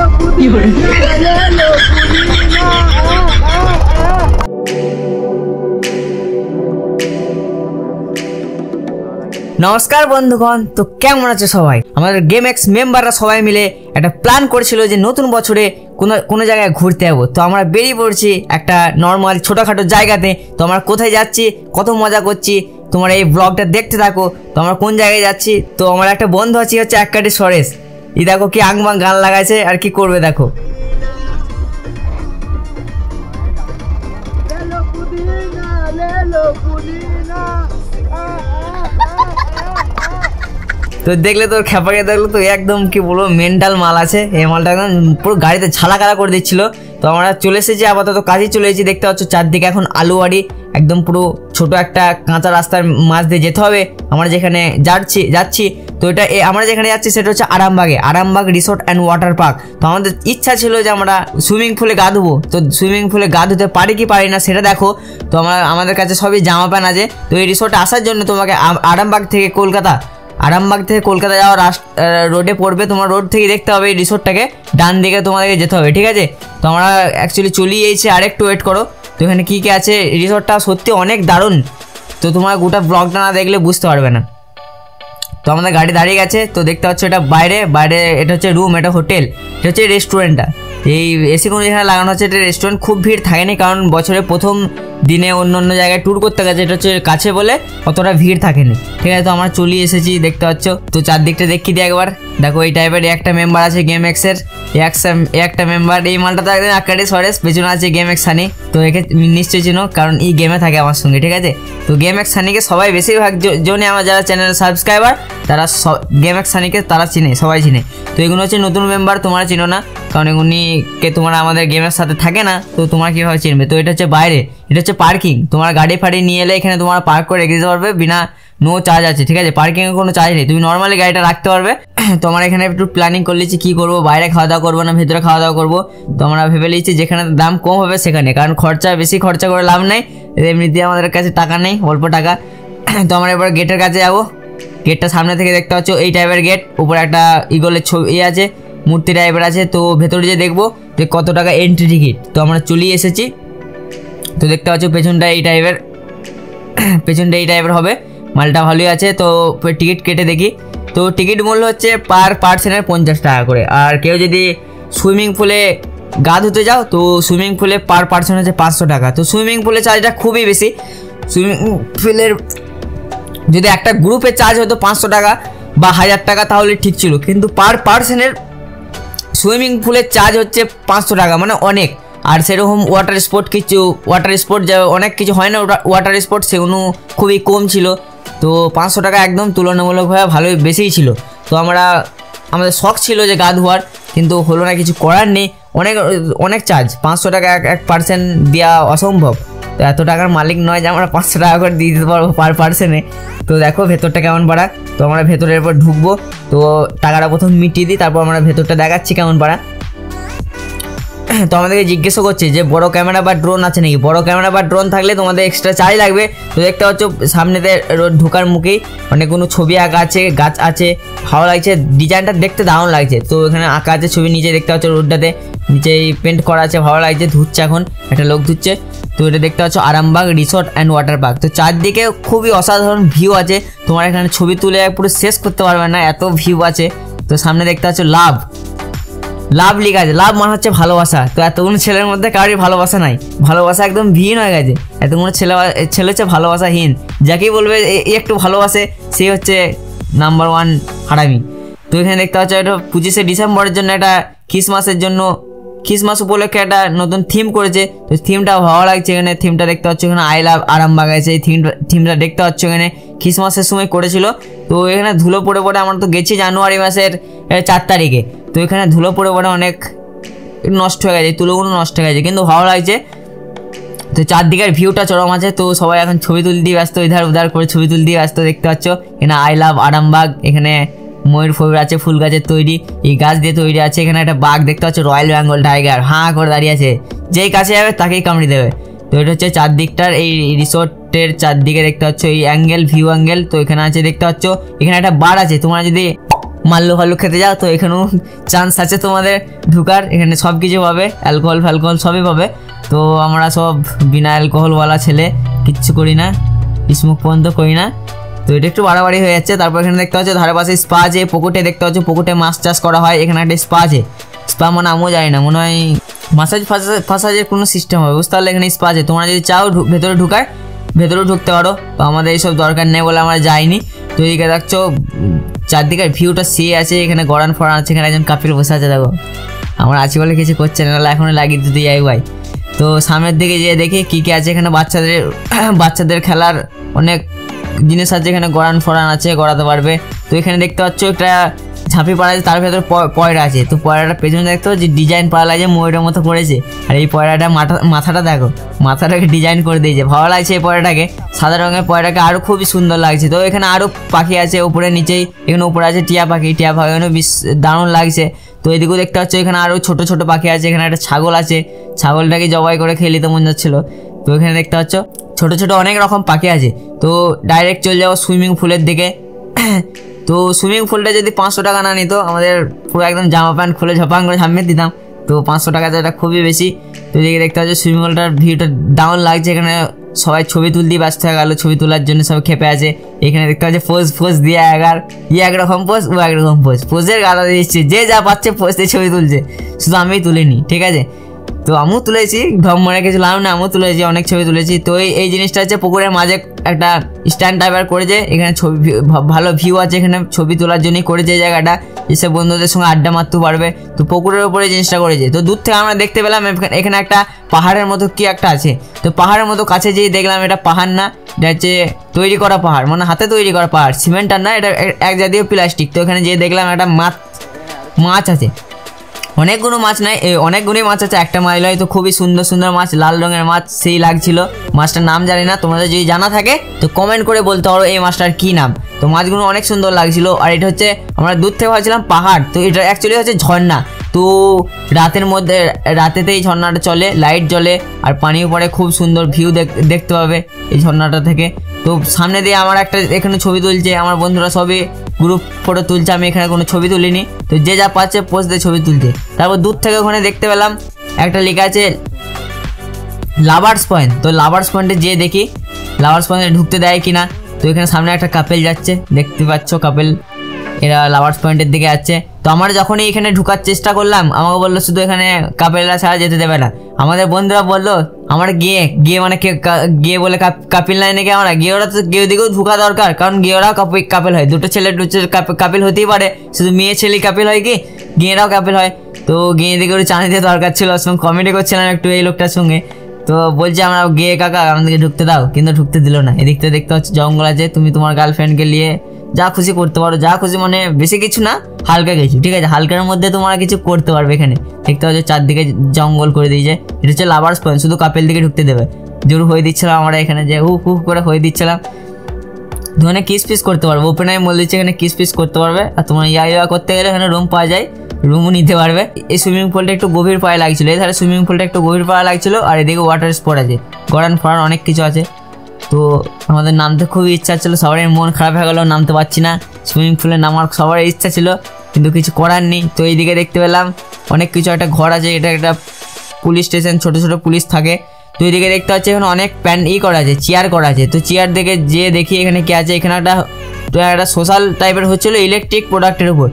নমস্কার বন্ধুগণ, তো কেমন আছে সবাই? আমাদের গেম এক্স মেম্বাররা সবাই মিলে একটা প্ল্যান করেছিল যে নতুন বছরে কোনো জায়গায় ঘুরতে যাবো। তো আমরা বেরিয়ে পড়ছি একটা নর্মাল ছোটোখাটো জায়গাতে। তো আমরা কোথায় যাচ্ছি, কত মজা করছি, তোমার এই ব্লগটা দেখতে থাকো। তো আমরা কোন জায়গায় যাচ্ছি, তো আমার একটা বন্ধু আছে হচ্ছে এককাটি সরেশ। এই দেখো কি আংবাং গান লাগাইছে আর কি করবে দেখো। তো দেখলে তোর খেপাকে দেখলো তো একদম কি বলবো মেন্টাল মাল আছে। এই মালটা একদম পুরো গাড়িতে ঝালাকালা করে দিচ্ছিল। তো আমরা চলে এসেছি, আপাতত কাজে চলে এসেছি। দেখতে পাচ্ছ চারদিকে এখন আলুবাড়ি, একদম পুরো ছোট একটা কাঁচা রাস্তার মাঝ দিয়ে যেতে হবে আমরা যেখানে যাচ্ছি। তো এটা আমরা যেখানে যাচ্ছি সেটা হচ্ছে Arambagh resort and water park. তো আমাদের ইচ্ছা ছিল যে আমরা সুইমিং পুলে গা ধুবো। তো সুইমিং পুলে গা ধুতে পারি কি পারি না সেটা দেখো। তো আমাদের কাছে সবই জামা প্যান্ট আছে। তো এই রিসোর্টে আসার জন্য তোমাকে আরামবাগ থেকে কলকাতা যাওয়ার রোডে পড়বে। তোমার রোড থেকে দেখতে হবে এই রিসোর্টটাকে, ডান দিকে তোমাদেরকে যেতে হবে, ঠিক আছে? তো আমরা অ্যাকচুয়ালি চলিয়ে এসেছি, আরেকটু ওয়েট করো। তো এখানে কী আছে, রিসোর্টটা সত্যি অনেক দারুণ। তো তোমার গোটা ব্লগটা না দেখলে বুঝতে পারবে না। তো আমাদের গাড়ি দাঁড়িয়ে গেছে। তো দেখতে পাচ্ছ এটা বাইরে এটা হচ্ছে রুম, এটা হোটেল, এটা হচ্ছে রেস্টুরেন্টটা। এই এসি কোনো যেখানে লাগানো হচ্ছে এটা রেস্টুরেন্ট। খুব ভিড় থাকেনি, কারণ বছরের প্রথম দিনে অন্য জায়গায় ট্যুর করতে গেছে, এটা হচ্ছে কাছে বলে অতটা ভিড় থাকেনি, ঠিক আছে? তো আমরা চলে এসেছি, দেখতে পাচ্ছ। তো চারদিকটা দেখি দিয়ে একবার দেখো। এই টাইপের একটা মেম্বার আছে গেম এক্সের, একটা মেম্বার। এই মালটা তো একদম এককাটি সরেশ, পেছনে আছে গেম এক্স সানি। তো একে নিশ্চয়ই চিনো, কারণ এই গেমে থাকে আমার সঙ্গে, ঠিক আছে? তো গেম এক্স সানিকে সবাই বেশিরভাগ জনে আমার যারা চ্যানেল সাবস্ক্রাইবার তারা গেম এক্স সানিকে তারা চিনে, সবাই চিনে। তো এগুলো হচ্ছে নতুন মেম্বার, তোমরা চিনো না, কারণ এগুলিকে তোমরা আমাদের গেমের সাথে থাকে না। তো তোমার কীভাবে চিনবে? তো এটা হচ্ছে বাইরে, এটা হচ্ছে পার্কিং। তোমার গাড়ি ফাড়ি নিয়ে এলে এখানে তোমার পার্ক করে রেখে দিতে পারবে, বিনা নো চার্জ আছে, ঠিক আছে? পার্কিংয়ে কোনো চার্জ নেই, তুমি নর্মালি গাড়িটা রাখতে পারবে। তো আমরা এখানে একটু প্ল্যানিং করে নিচ্ছি কী করবো, বাইরে খাওয়া দাওয়া করবো না ভেতরে খাওয়া দাওয়া করবো। তো আমরা ভেবে নিচ্ছি যেখানে দাম কম হবে সেখানে, কারণ বেশি খরচা করে লাভ নেই, এমনিতে আমাদের কাছে টাকা নেই, অল্প টাকা। তো আমরা এবার গেটের কাছে যাবো। গেটটা সামনে থেকে দেখতে পাচ্ছ এই টাইপের গেট, উপরে একটা ইগলের ছবি আছে, মূর্তি টাইপের আছে। তো ভেতরে যে দেখবো যে কত টাকা এন্ট্রি টিকিট। তো আমরা চলিয়ে এসেছি। তো দেখতে পাচ্ছ পেছনটা এই টাইপের হবে, মালটা ভালোই আছে। তো টিকিট কেটে দেখি। তো টিকিট মূল্য হচ্ছে পার পার্সনের 50 টাকা করে। আর কেউ যদি সুইমিং পুলে গা ধুতে যাও তো সুইমিং পুলে পার পার্সন হচ্ছে 500 টাকা। তো সুইমিং পুলের চার্জটা খুবই বেশি। সুইমিং পুলের যদি একটা গ্রুপের চার্জ হতো 500 টাকা বা 1000 টাকা তাহলে ঠিক ছিল, কিন্তু পার পার্সনের সুইমিং পুলের চার্জ হচ্ছে 500 টাকা, মানে অনেক। আর সেরকম ওয়াটার স্পোর্ট যা অনেক কিছু হয় না ওয়াটার স্পোর্ট, সেগুলো খুবই কম ছিল। তো 500 টাকা একদম তুলনামূলকভাবে ভালোই বেশিই ছিল। তো আমাদের শখ ছিল যে গা ধোয়ার, কিন্তু হলো না, কিছু করার নেই। অনেক চার্জ, 500 টাকা এক পার্সেন্ট দেওয়া অসম্ভব। তো এত টাকার মালিক নয় যে আমরা 500 টাকা করে দিয়ে দিতে পারবো পার পার্সনে। তো দেখো ভেতরটা কেমন পাড়া। তো আমরা ভেতরের পর ঢুকবো। তো টাকাটা প্রথম মিটিয়ে দিই, তারপর আমরা ভেতরটা দেখাচ্ছি কেমন পাড়া। তো আমাদেরকে জিজ্ঞেসও করছে যে বড় ক্যামেরা বা ড্রোন আছে নাকি। বড় ক্যামেরা বা ড্রোন থাকলে তোমাদের এক্সট্রা চার্জ লাগবে। তো দেখতে পাচ্ছ সামনেতে রোড ঢোকার মুখেই অনেকগুলো ছবি আঁকা আছে, গাছ আছে, ভালো লাগছে, ডিজাইনটা দেখতে দারুণ লাগছে। তো এখানে আঁকা আছে ছবি, নিচে দেখতে পাচ্ছ রোডটাতে নিচে পেন্ট করা আছে, ভালো লাগছে। ধুচ্ছে এখন একটা লোক ধুচ্ছে। তো এটা দেখতে পাচ্ছ Arambagh resort and water park. তো চারদিকে খুবই অসাধারণ ভিউ আছে, তোমার এখানে ছবি তুলে পুরো শেষ করতে পারবে না, এত ভিউ আছে। তো সামনে দেখতে পাচ্ছ লাভ লেখা আছে, লাভ মানে হচ্ছে ভালোবাসা। তো এতগুলো ছেলের মধ্যে কারোরই ভালোবাসা নাই, ভালোবাসা একদম ভিন হয়ে গেছে। এতগুলো ছেলে হচ্ছে ভালোবাসাহীন, যাকেই বলবে একটু ভালোবাসে সে হচ্ছে নাম্বার 1 হারামি। তো এখানে দেখতে পাচ্ছ এটা 25শে ডিসেম্বরের জন্য, এটা খ্রিসমাস উপলক্ষে একটা নতুন থিম করেছে। তো থিমটা ভালো লাগছে। এখানে থিমটা দেখতে পাচ্ছ, এখানে আই লাভ আরামবাগ আছে, এই থিমটা দেখতে পাচ্ছ এখানে খ্রিসমাসের সময় করেছিল। তো এখানে ধুলো পড়ে আমরা তো গেছি জানুয়ারি মাসের 4 তারিখে। তো এখানে ধুলো পড়ে অনেক নষ্ট হয়ে গেছে, তুলোগুলো নষ্ট হয়ে গেছে, কিন্তু ভালো লাগছে। তো চারদিকের ভিউটা চরম আছে। তো সবাই এখন ছবি তুলতে ব্যস্ত, ইধার উধার করে ছবি তুলতে ব্যস্ত। দেখতে পাচ্ছ এখানে আই লাভ আরামবাগ, এখানে ময়ূর ফয়ূর আছে, ফুল গাছের তৈরি, এই গাছ দিয়ে তৈরি আছে। এখানে একটা বাঘ দেখতে পাচ্ছ, রয়্যাল বেঙ্গল টাইগার, হাঁ করে দাঁড়িয়ে আছে, যেই কাছে যাবে তাকেই কামড়ে দেবে। তো এটা হচ্ছে চারদিকটার এই রিসোর্টের চারদিকে দেখতে পাচ্ছ এই ভিউ অ্যাঙ্গেল। তো এখানে আছে দেখতে পাচ্ছ, এখানে একটা বার আছে, তোমরা যদি মাল্লু ফাল্লু খেতে যাও তো এখানেও চান্স আছে তোমাদের ঢুকার। এখানে সব কিছু পাবে, অ্যালকোহল ফ্যালকোহল সবই পাবে। তো আমরা সব বিনা অ্যালকোহলওয়ালা ছেলে, কিচ্ছু করি না, স্মোক পর্যন্ত করি না। তো এটা একটু বাড়াবাড়ি হয়ে যাচ্ছে। তারপর এখানে দেখতে পাচ্ছ ধারে পাশে স্পা আছে, পুকুরে দেখতে পাচ্ছ পুকুরে মাছ চাষ করা হয়। এখানে একটা স্পা আছে, স্পা মানে আমিও জানি না, মনে হয় মাসাজ ফাসাজের কোনো সিস্টেম হবে, বুঝতে পারলে। এখানে স্পা আছে, তোমরা যদি চাও ভেতরে ঢুকায় ভেতরেও ঢুকতে পারো। তো আমাদের এইসব দরকার নেই বলে আমরা যাইনি। তো এদিকে দেখছো চারদিকের ভিউটা সে আছে, এখানে গড়ান ফড়ান আছে, এখানে একজন কাপিল বসে আছে দেখো। আমরা আছি বলে কিছু করছে না, এখনো লাগিয়ে দিতে যাই ভাই। তো সামনের দিকে যেয়ে দেখি কী কী আছে এখানে। বাচ্চাদের খেলার অনেক জিনিস আছে, এখানে গড়ান ফড়ান আছে, গড়াতে পারবে। তো এখানে দেখতে পাচ্ছ একটা ঝাঁপি পাড়া আছে, তার ভেতরে পয়রা আছে। তো পয়রাটা পেছনে দেখতে যে ডিজাইন পাড়া লাগছে, ময়ূরের মতো করেছে। আর এই পয়রাটা মাথাটা দেখো, মাথাটাকে ডিজাইন করে দিয়েছে, ভালো লাগছে এই পয়রাটাকে। সাদা রঙের পয়রাটাকে আরও খুবই সুন্দর লাগছে। তো এখানে আরও পাখি আছে উপরে নিচেই, এখানে উপরে আছে টিয়া পাখি এখানে বেশ দারুণ লাগছে। তো এদিকেও দেখতে পাচ্ছ এখানে আরও ছোট ছোট পাখি আছে। এখানে একটা ছাগল আছে, ছাগলটাকে জবাই করে খেয়ে নিতে মন যাচ্ছিলো। তো এখানে দেখতে পাচ্ছ ছোট ছোট অনেক রকম পাখি আছে। তো ডাইরেক্ট চলে যাবো সুইমিং পুলের দিকে। তো সুইমিং পুলটা যদি 500 টাকা না নিত, আমাদের পুরো একদম জামা প্যান্ট খুলে ঝপাং করে সামনে দিতাম। তো 500 টাকা তো এটা খুবই বেশি। তো এদিকে দেখতে পাচ্ছ সুইমিং পুলটার ভিউটা দারুণ লাগছে। এখানে সবাই ছবি তুলতেই ব্যস্ত হয়ে গেল, ছবি তোলার জন্য সবাই খেপে আছে। এখানে দেখতে পাচ্ছি পোজ দিয়ে একরকম পোজ, ও একরকম পোজের গালা দিচ্ছে, যে যা পাচ্ছে পোজ দিয়ে ছবি তুলছে, শুধু আমিই তুলিনি, ঠিক আছে। তো আমিও তুলেছি, ঢম মনে কিছু লাভ না, আমিও তুলেছি, অনেক ছবি তুলেছি। তো এই জিনিসটা হচ্ছে পুকুরের মাঝে একটা স্ট্যান্ড টাইপের করেছে, এখানে ছবি ভালো ভিউ আছে, এখানে ছবি তোলার জন্যই করেছে এই জায়গাটা, এসে বন্ধুদের সঙ্গে আড্ডা মারতে পারবে। তো পুকুরের উপরে জিনিসটা করেছে। তো দূর থেকে আমরা দেখতে পেলাম এখানে একটা পাহাড়ের মতো কি একটা আছে। তো পাহাড়ের মতো কাছে যেয়ে দেখলাম এটা পাহাড় না, এটা হচ্ছে তৈরি করা পাহাড়, মানে হাতে তৈরি করা পাহাড়, সিমেন্টার না, এটা এক জাতীয় প্লাস্টিক। তো এখানে যেয়ে দেখলাম একটা মাছ আছে, অনেকগুলো মাছ নাই, অনেকগুলোই মাছ আছে, একটা মাছ নয়। তো খুবই সুন্দর সুন্দর মাছ, লাল রঙের মাছ, সেই লাগছিল। মাছটার নাম জানি না, তোমাদের যদি জানা থাকে তো কমেন্ট করে বলতে পারো এই মাছটার কী নাম। তো মাছগুলো অনেক সুন্দর লাগছিল। আর এটা হচ্ছে আমরা দূর থেকে ভাবছিলাম পাহাড়, তো এটা অ্যাকচুয়ালি হচ্ছে ঝর্ণা। তো রাতের মধ্যে রাতেতেই ঝর্ণাটা চলে, লাইট জ্বলে আর পানির উপরে খুব সুন্দর ভিউ দেখতে পাবে এই ঝর্ণাটা থেকে। তো সামনে দিয়ে আমার একটা এখানে ছবি তুলছে, আমার বন্ধুরা সবই গ্রুপ ফটো তুলছে, আমি এখানে কোনো ছবি তুলিনি। তো যে যা পাচ্ছে পোস্ট দিয়ে ছবি তুলছে। তারপর দূর থেকে ওখানে দেখতে পেলাম একটা লেখা আছে লাভার্স পয়েন্ট। তো লাভার্স পয়েন্টে যেয়ে দেখি লাভার্স পয়েন্টে ঢুকতে দেয় কিনা। তো এখানে সামনে একটা কাপেল যাচ্ছে, দেখতে পাচ্ছ কাপেল, এরা লাভার্স পয়েন্টের দিকে যাচ্ছে। তো আমরা যখনই এখানে ঢুকার চেষ্টা করলাম, আমাকে বললো শুধু এখানে কাপেলরা ছাড়া যেতে দেবে না। আমাদের বন্ধুরা বললো আমার গিয়ে মানে গিয়ে বলে কাপিল নাই নাকি, আমরা গিয়ে ওরা তো গিয়ে দিকেও ঢুকা দরকার, কারণ গিয়ে ওরাও কাপেল হয়, দুটো ছেলে কাপেল হতেই পারে, শুধু মেয়ে ছেলে কাপেল হয় কি, গিয়েরাও কাপেল হয়। তো গিয়ে দিকে ওর চাঁদে দরকার ছিল, ওর সঙ্গে কমেডি করছিলাম একটু এই লোকটার সঙ্গে। তো বলছে আমরা গিয়ে কাকা আমাদেরকে ঢুকতে দাও, কিন্তু ঢুকতে দিল না। এদিক থেকে দেখতে হচ্ছে জঙ্গল আছে, তুমি তোমার গার্লফ্রেন্ডকে নিয়ে যা খুশি করতে পারো, যা খুশি, মানে বেশি কিছু না, হালকা কিছু, ঠিক আছে, হালকার মধ্যে তোমরা কিছু করতে পারবে। এখানে দেখতে পাচ্ছ চারদিকে জঙ্গল করে দিয়েছে, এটা হচ্ছে লাভার্স পয়েন্ট, শুধু কাপেল দিকে ঢুকতে দেবে। জোর হয়ে দিচ্ছিলাম আমরা এখানে, যে হুক করে হয়ে দিচ্ছিলাম। ওখানে কিস পিস করতে পারবে, ওপেন আমি বলে দিচ্ছি এখানে কিস পিস করতে পারবে। আর তোমার ইয়া করতে গেলে এখানে রুম পাওয়া যায়, রুমও নিতে পারবে। এই সুইমিং পুলটা একটু গভীর পায়ে লাগছিল, এধারে সুইমিং পুলটা একটু গভীর পায়ে লাগছিল, আর এদিকে ওয়াটার স্পোর্ট আছে, গড়ান ফড়ান অনেক কিছু আছে। তো আমাদের নামতে খুবই ইচ্ছা ছিল, সবারই মন খারাপ হয়ে গেল, নামতে পারছি না। সুইমিং পুলে নামার সবারই ইচ্ছা ছিল, কিন্তু কিছু করার নেই। তো এইদিকে দেখতে পেলাম অনেক কিছু, একটা ঘর আছে, এটা একটা পুলিশ স্টেশন, ছোটো ছোটো পুলিশ থাকে। তো এইদিকে দেখতে পাচ্ছি এখানে অনেক করা আছে, চেয়ার করা আছে। তো চেয়ার দেখে যেয়ে দেখি এখানে কি আছে। এখানে একটা সোশ্যাল টাইপের হচ্ছিলো ইলেকট্রিক প্রোডাক্টের উপর।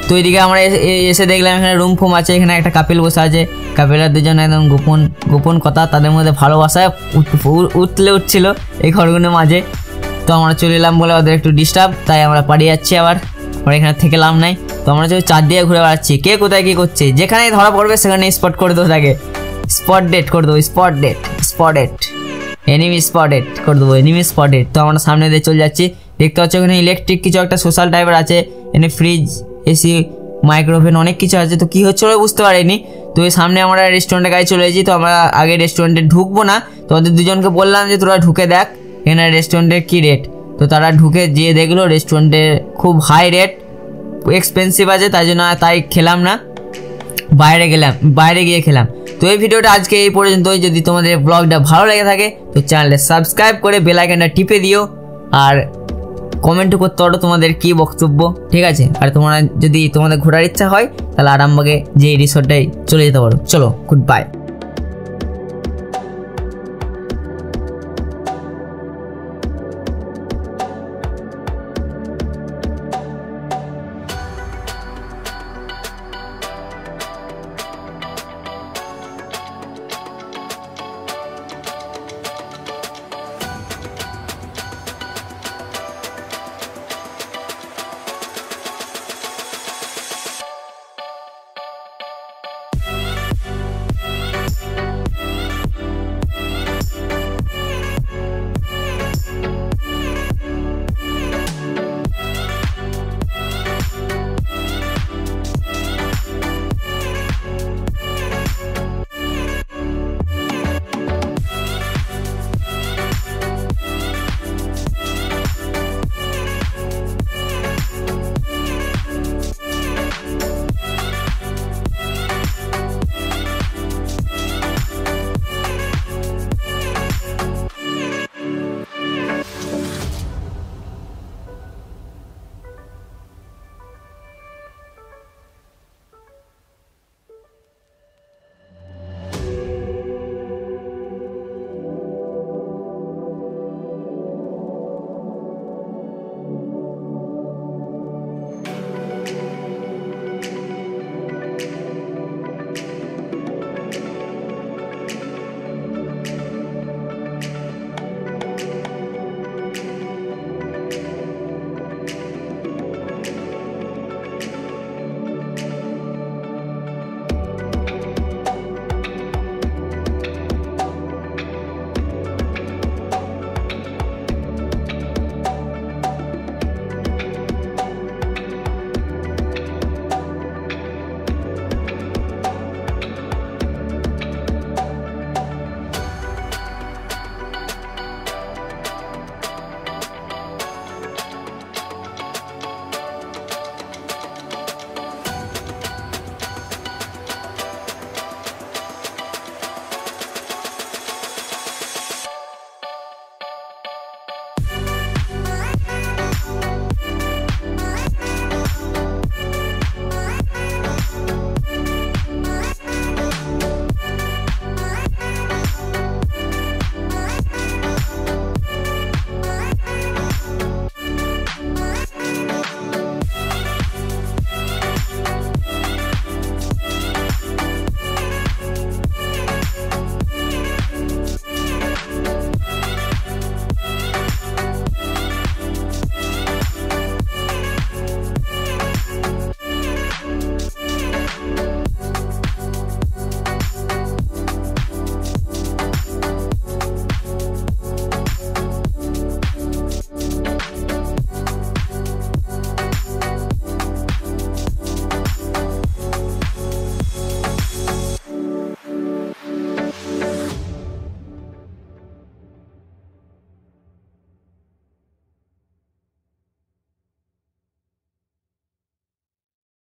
তো এইদিকে আমরা এসে দেখলাম এখানে রুম ফোম আছে, এখানে একটা কাপিল বসে আছে, কাপিলরা দুজন একদম গোপন কথা, তাদের মধ্যে ভালোবাসা উঠছিল এই ঘরগুলোর মাঝে। তো আমরা চলে এলাম বলে ওদের একটু ডিস্টার্ব, তাই আমরা পালিয়ে যাচ্ছি। আবার এখানে থেকে লাভ নাই। তো আমরা চার দিয়ে ঘুরে বেড়াচ্ছি, কে কোথায় কী করছে, যেখানেই ধরা পড়বে সেখানে স্পট করে দেবো তাকে, স্পট ডেট করে দেবো, স্পটেড এনিমি স্পটেড করে দেবো, এনিমি স্পটেড। তো আমরা সামনে দিয়ে চলে যাচ্ছি, দেখতে পাচ্ছি ওখানে ইলেকট্রিক কিছু একটা সোশ্যাল টাইপের আছে, এখানে ফ্রিজ, এসি, মাইক্রোওভেন অনেক কিছু আছে। তো কী হচ্ছিলো বুঝতে পারিনি। তো এই সামনে আমরা রেস্টুরেন্টের গায়ে চলে এসেছি। তো আমরা আগে রেস্টুরেন্টে ঢুকবো না, তো ওদের দুজনকে বললাম যে তোরা ঢুকে দেখ এখানে রেস্টুরেন্টের কী রেট। তো তারা ঢুকে যেয়ে দেখলো রেস্টুরেন্টে খুব হাই রেট, এক্সপেন্সিভ আছে, তাই জন্য তাই খেলাম না, বাইরে গিয়ে খেলাম। তো তো এই ভিডিওটা আজকে এই পর্যন্তই। যদি তোমাদের ব্লগটা ভালো লেগে থাকে তো চ্যানেলটা সাবস্ক্রাইব করে বেল আইকনটা টিপে দিও, আর কমেন্টও করতে পারো তোমাদের কী বক্তব্য, ঠিক আছে। আর তোমরা যদি তোমাদের ঘোরার ইচ্ছা হয় তাহলে আরামবাগে যে রিসোর্টটাই চলে যেতে পারো। চলো, গুড বাই।